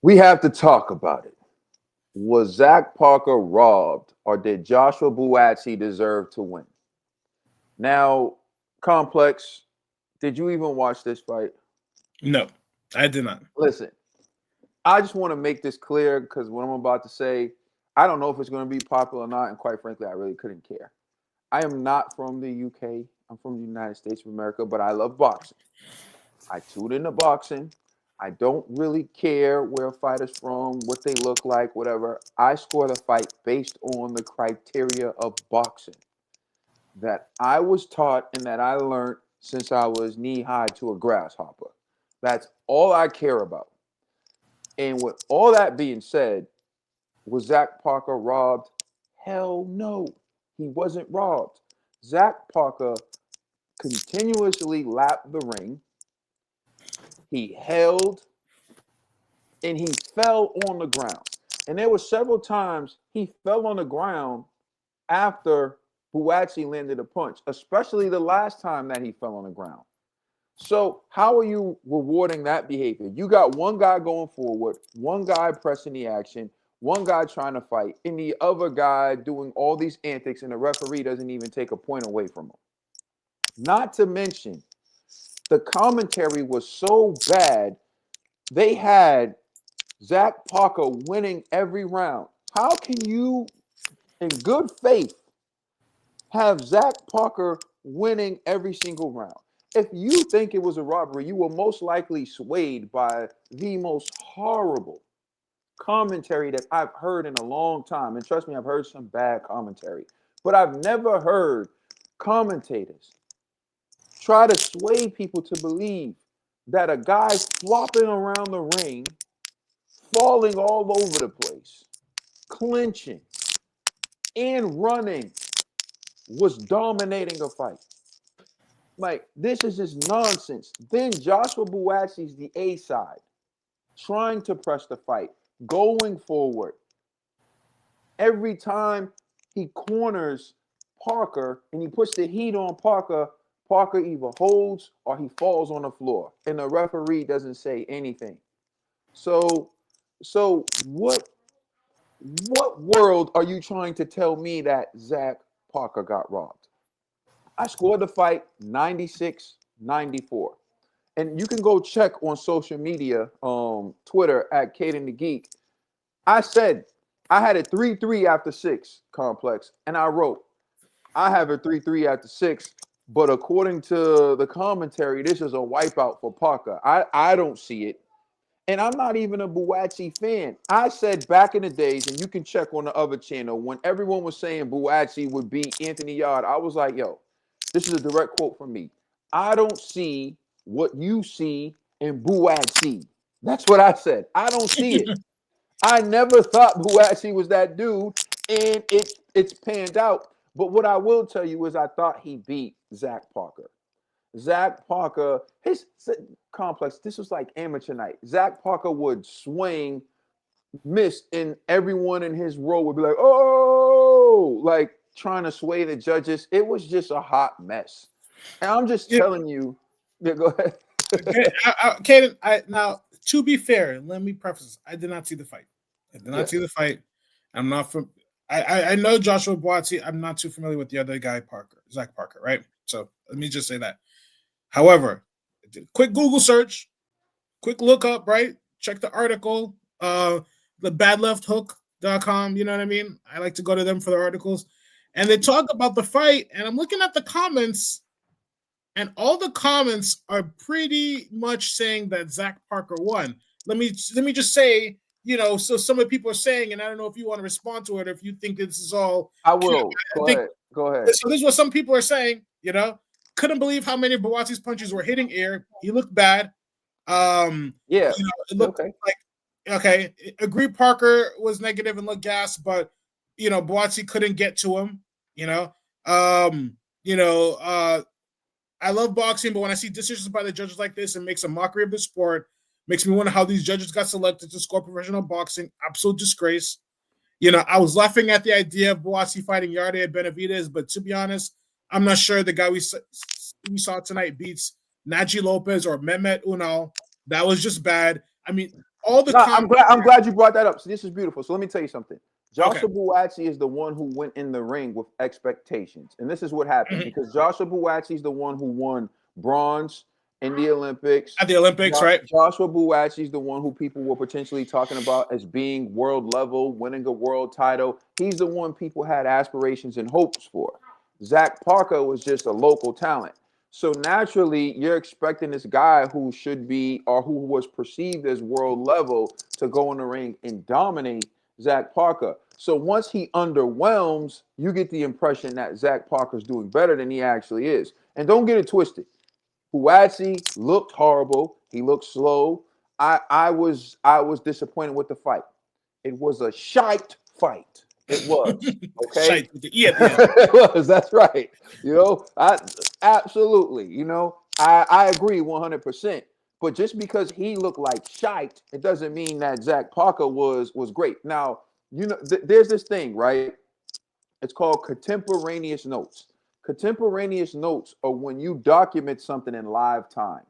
We have to talk about it. Was Zach Parker robbed, or did Joshua Buatsi deserve to win? Now, Complex, did you even watch this fight? No, I did not. Listen, I just want to make this clear because what I'm about to say, I don't know if it's going to be popular or not, and quite frankly, I really couldn't care. I am not from the UK. I'm from the United States of America, but I love boxing. I tune into boxing. I don't really care where a fighter's from, what they look like, whatever. I score the fight based on the criteria of boxing that I was taught and that I learned since I was knee high to a grasshopper. That's all I care about. And with all that being said, was Zach Parker robbed? Hell no, he wasn't robbed. Zach Parker continuously lapped the ring. He held and he fell on the ground. And there were several times he fell on the ground after Buatsi landed a punch, especially the last time that he fell on the ground. So, how are you rewarding that behavior? You got one guy going forward, one guy pressing the action, one guy trying to fight, and the other guy doing all these antics, and the referee doesn't even take a point away from him. Not to mention, the commentary was so bad, they had Zach Parker winning every round. How can you, in good faith, have Zach Parker winning every single round? If you think it was a robbery, you were most likely swayed by the most horrible commentary that I've heard in a long time. And trust me, I've heard some bad commentary, but I've never heard commentators try to sway people to believe that a guy flopping around the ring, falling all over the place, clinching, and running was dominating a fight. Like, this is just nonsense. Then Joshua Buatsi's the A side, trying to press the fight, going forward. Every time he corners Parker and he puts the heat on Parker, Parker either holds or he falls on the floor, and the referee doesn't say anything. So, so what world are you trying to tell me that Zach Parker got robbed? I scored the fight 96-94. And you can go check on social media, Twitter at Caden the Geek. I said I had a 3-3 after six complex, and I wrote, I have a 3-3 after six, but according to the commentary, this is a wipeout for Parker. I don't see it. And I'm not even a Buatsi fan. I said back in the days, and you can check on the other channel, when everyone was saying Buatsi would beat Anthony Yard, I was like, yo, this is a direct quote from me. I don't see what you see in Buatsi. That's what I said. I don't see it. I never thought Buatsi was that dude, and it's panned out. But what I will tell you is I thought he beat Zach Parker. Zach Parker, his complex, this was like amateur night. Zach Parker would swing, miss, and everyone in his row would be like, oh, like trying to sway the judges. It was just a hot mess. And I'm just Yeah, telling you, yeah, go ahead. okay, Kaden, now to be fair, let me preface this. I did not see the fight. I did not Yeah. see the fight. I'm not from. I know Joshua Buatsi. I'm not too familiar with the other guy, Parker, Zach Parker, right? So let me just say that. However, quick Google search, quick look up, right? Check the article, the badlefthook.com, you know what I mean? I like to go to them for the articles. And they talk about the fight, and I'm looking at the comments, and all the comments are pretty much saying that Zach Parker won. Let me just say, so some of the people are saying, and I don't know if you want to respond to it, or if you think this is all. I will. I Go think ahead. Go ahead. so. This is what some people are saying. Couldn't believe how many Bawatsi's punches were hitting air. He looked bad. Yeah. It looked Okay. like okay. Agree, Parker was negative and looked gas, but Buatsi couldn't get to him. You know, um, you know, I love boxing, but when I see decisions by the judges like this, it makes a mockery of the sport. Makes me wonder how these judges got selected to score professional boxing. Absolute disgrace. I was laughing at the idea of Buatsi fighting Yarde at Benavides, but to be honest, I'm not sure the guy we saw tonight beats Naji Lopez or Mehmet Unal. That was just bad. I mean, all the No, I'm comments. glad you brought that up. So this is beautiful. So let me tell you something. Okay. Joshua Buatsi is the one who went in the ring with expectations, and this is what happened Mhm. because Joshua Buatsi is the one who won bronze in the Olympics. At the Olympics, right? Joshua Buatsi is the one who people were potentially talking about as being world level, winning a world title. He's the one people had aspirations and hopes for. Zach Parker was just a local talent. So naturally, you're expecting this guy who should be or who was perceived as world level to go in the ring and dominate Zach Parker. So once he underwhelms, you get the impression that Zach Parker's doing better than he actually is. And don't get it twisted. Buatsi looked horrible. He looked slow. I was disappointed with the fight. It was a shite fight. It was. Okay. Shite with the E at the end. It was. That's right. I absolutely. I agree 100%. But just because he looked like shite, it doesn't mean that Zach Parker was great. Now, there's this thing, right? It's called contemporaneous notes. Contemporaneous notes are when you document something in live time.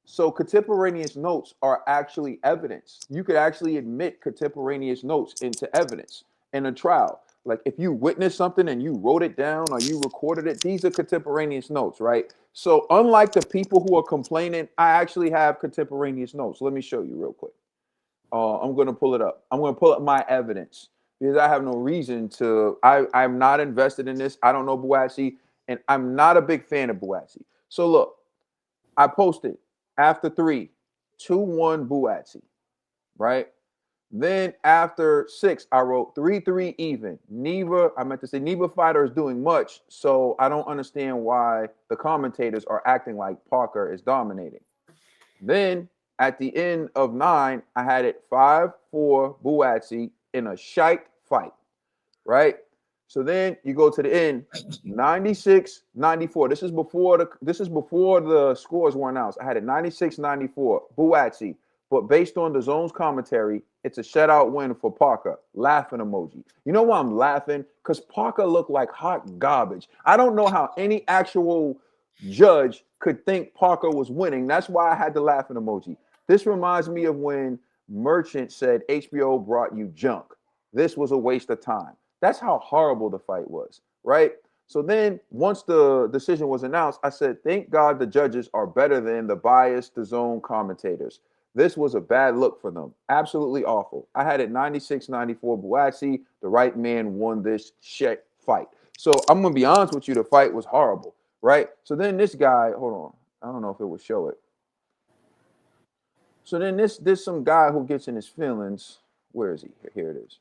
So contemporaneous notes are actually evidence. You could actually admit contemporaneous notes into evidence in a trial. Like if you witnessed something and you wrote it down or you recorded it, these are contemporaneous notes, right? So unlike the people who are complaining, I actually have contemporaneous notes. Let me show you real quick. I'm going to pull it up. I'm going to pull up my evidence because I have no reason to. I'm not invested in this. I don't know Buatsi, and I'm not a big fan of Buatsi. So look, I posted after 3, 2-1 Buatsi, right? Then after 6, I wrote 3-3 even. I meant to say neither fighter is doing much, so I don't understand why the commentators are acting like Parker is dominating. Then at the end of 9, I had it 5-4 Buatsi in a shite fight, right? So then you go to the end, 96-94. This is before the scores were announced. I had it 96-94, Buatsi. But based on the zone's commentary, it's a shutout win for Parker. Laughing emoji. You know why I'm laughing? Because Parker looked like hot garbage. I don't know how any actual judge could think Parker was winning. That's why I had the laughing emoji. This reminds me of when Merchant said HBO brought you junk. This was a waste of time. That's how horrible the fight was, right? So then once the decision was announced, I said, thank God the judges are better than the biased, the zone commentators. This was a bad look for them. Absolutely awful. I had it 96-94 Buatsi. The right man won this shit fight. So I'm going to be honest with you. The fight was horrible, right? So then this guy, hold on. I don't know if it would show it. So then this some guy who gets in his feelings. Where is he? Here it is.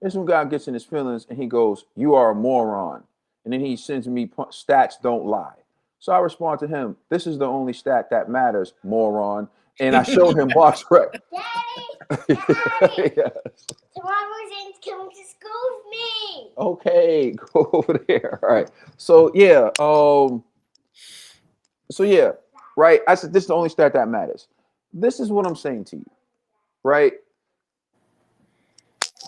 This one guy gets in his feelings and he goes, "You are a moron." And then he sends me stats don't lie. So I respond to him, "This is the only stat that matters, moron." And I showed him box rec. Daddy, Daddy, Yes. tomorrow Zane's coming to school with me. Okay, go over there. All right. So yeah, right. I said this is the only stat that matters. This is what I'm saying to you, right?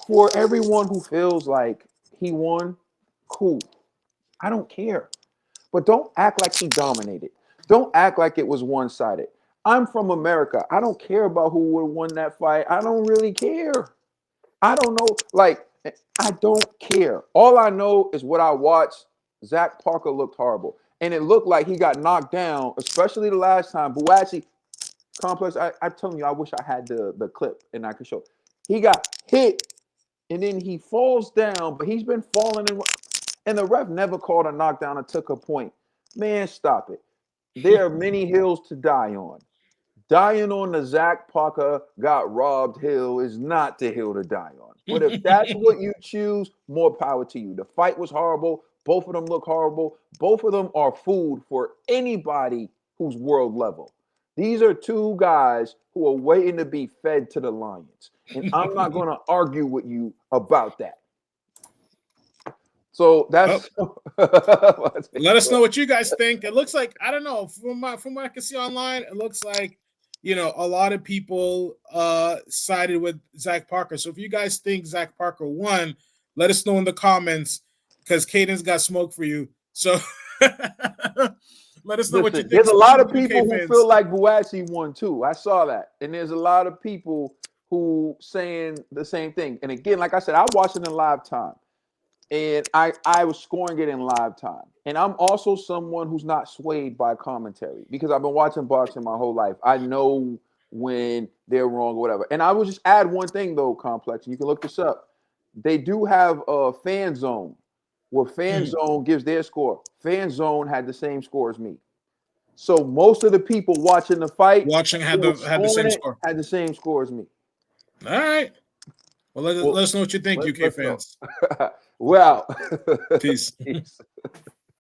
For everyone who feels like he won, cool. I don't care. But don't act like he dominated. Don't act like it was one sided. I'm from America. I don't care about who would have won that fight. I don't really care. I don't know. Like, I don't care. All I know is what I watched. Zach Parker looked horrible. And it looked like he got knocked down, especially the last time. Buatsi, complex. I'm telling you, I wish I had the clip and I could show. He got hit and then he falls down, but he's been falling and the ref never called a knockdown or took a point. Man, stop it. There are many hills to die on. Dying on the Zach Parker got robbed hill is not the hill to die on. But if that's what you choose, more power to you. The fight was horrible. Both of them look horrible. Both of them are food for anybody who's world level. These are two guys who are waiting to be fed to the lions. And I'm not going to argue with you about that. So Well, that's let us know what you guys think. It looks like, I don't know, from what I can see online, it looks like a lot of people sided with Zach Parker. So if you guys think Zach Parker won, let us know in the comments because Caden's got smoke for you. So let us know what you Listen, think, there's a lot especially of the UK people who fans. feel like Buatsi won too. I saw that. And there's a lot of people who saying the same thing. And again, like I said, I watched it in live time, and I was scoring it in live time. And I'm also someone who's not swayed by commentary because I've been watching boxing my whole life. I know when they're wrong or whatever. And I will just add one thing though, Complex. You can look this up. They do have a fan zone where fan zone gives their score. Fan zone had the same score as me. So most of the people watching the fight Watching had who were the scoring same it score. had the same score as me. All right. Well, let Well, us know what you think, UK let's go. fans. Well, Peace. peace.